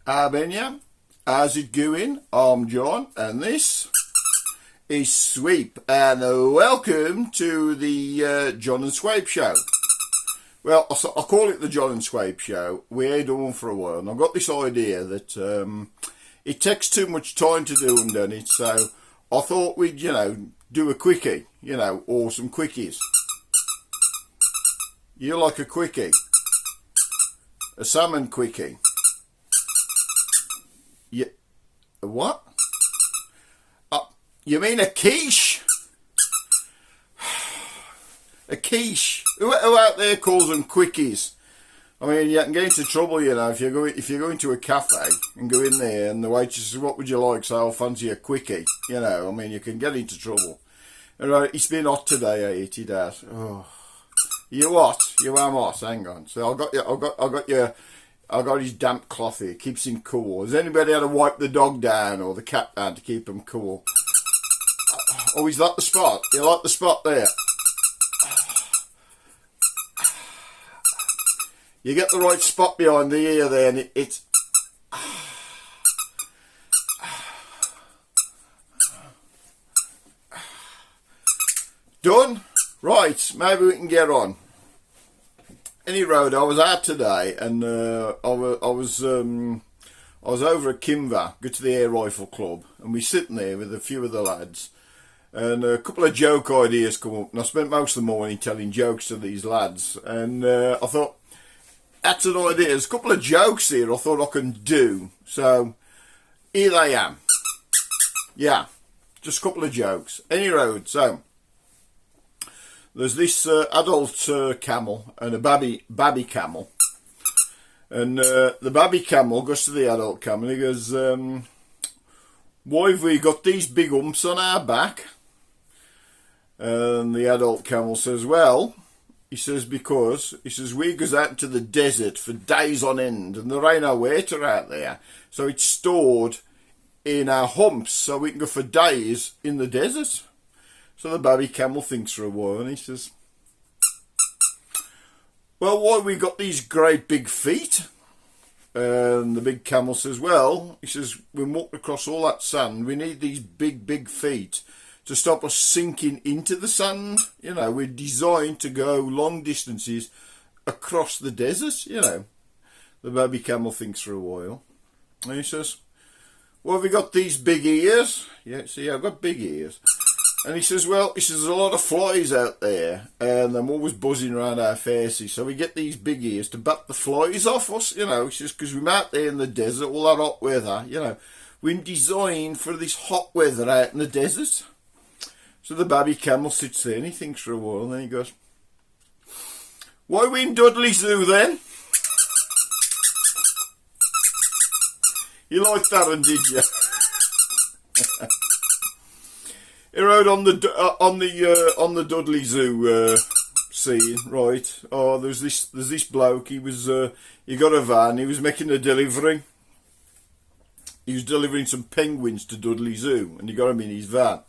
Benya, how's it going? I'm John, and this is Sweep, and welcome to the John and Swape Show. Well, I call it the John and Swape Show. We ain't done one for a while, and I've got this idea that it takes too much time to do them, doesn't it? So I thought we'd, do a quickie, or some quickies. You like a quickie? A salmon quickie? Yeah. What? You mean a quiche? A quiche. Who out there calls them quickies? I mean, you can get into trouble, if you go into a cafe and go in there and the waitress says, "What would you like?" So I'll fancy a quickie. You can get into trouble. Right, it's been hot today, it has. Oh. You what? You am hot. Hang on. So I got his damp cloth here. Keeps him cool. Has anybody had to wipe the dog down or the cat down to keep him cool? Oh, is that the spot? You like the spot there? You get the right spot behind the ear there, and it's. Done? Right, maybe we can get on. Any road, I was out today, and I was over at Kimva, go to the Air Rifle Club, and we're sitting there with a few of the lads, and a couple of joke ideas come up, and I spent most of the morning telling jokes to these lads, and I thought, that's an idea. There's a couple of jokes here I thought I can do, so here they am. Yeah, just a couple of jokes. Any road, so. There's this adult camel and a baby camel. And the baby camel goes to the adult camel and he goes, "Why have we got these big humps on our back?" And the adult camel says, "Well," he says, "because," he says, "we goes out into the desert for days on end and there ain't no water out there. So it's stored in our humps so we can go for days in the desert." So the baby camel thinks for a while and he says, "Well, why we got these great big feet?" And the big camel says, "Well," he says, "we walked across all that sand. We need these big feet to stop us sinking into the sand. We're designed to go long distances across the desert, The baby camel thinks for a while. And he says, "Well, have we got these big ears?" "Yeah, see, I've got big ears." And he says, "Well," he says, "there's a lot of flies out there and I'm always buzzing around our faces. So we get these big ears to bat the flies off us, He says, "because we're out there in the desert, all that hot weather, We're designed for this hot weather out in the desert." So the baby camel sits there and he thinks for a while and then he goes, "Why are we in Dudley Zoo then?" You liked that one, did you? He rode on the Dudley Zoo scene, right? Oh, there's this bloke. He got a van. He was making a delivery. He was delivering some penguins to Dudley Zoo, and he got them in his van.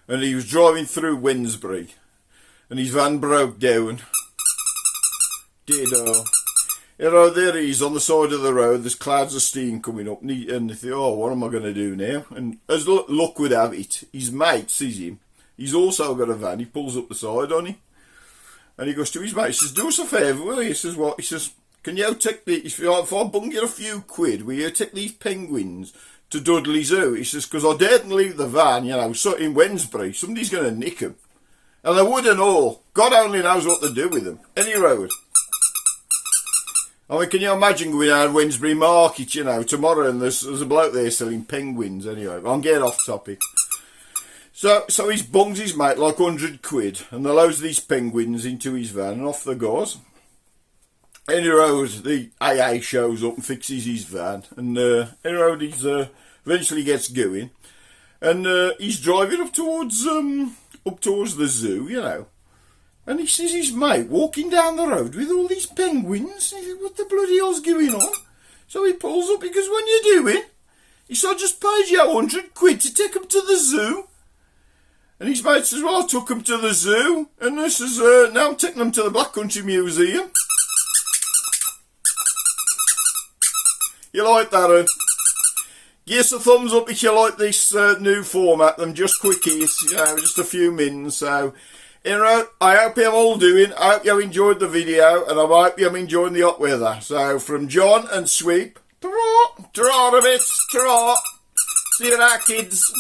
And he was driving through Wednesbury, and his van broke down. There he is on the side of the road. There's clouds of steam coming up, and he thought, "Oh, what am I going to do now?" And as luck would have it, his mate sees him. He's also got a van. He pulls up the side on him, and he goes to his mate. He says, "Do us a favour, will you?" He says, "What?" He says, "Can you take if I bung you a few quid, will you take these penguins to Dudley Zoo?" He says, "Because I daren't leave the van, so in Wednesbury, somebody's going to nick them, and they would and all. God only knows what to do with them. Any road." I mean, can you imagine going down Wednesbury Market, tomorrow and there's a bloke there selling penguins anyway. I'm getting off topic. So he bungs his mate like 100 quid and they loads these penguins into his van and off they goes. Anyway, the AA shows up and fixes his van and he's eventually gets going and he's driving up towards the zoo, And he sees his mate walking down the road with all these penguins. And he says, "What the bloody hell's going on?" So he pulls up, he goes, "What are you doing?" He said, "I just paid you 100 quid to take him to the zoo." And his mate says, "Well, I took him to the zoo." And he says, "Now I'm taking them to the Black Country Museum." You like that, Give us a thumbs up if you like this new format. Them just quickies, just a few mins. So, I hope you're all doing. I hope you enjoyed the video, and I hope you're enjoying the hot weather. So, from John and Sweep, ta-ra, ta-ra a bit, ta-ra. See you there, kids.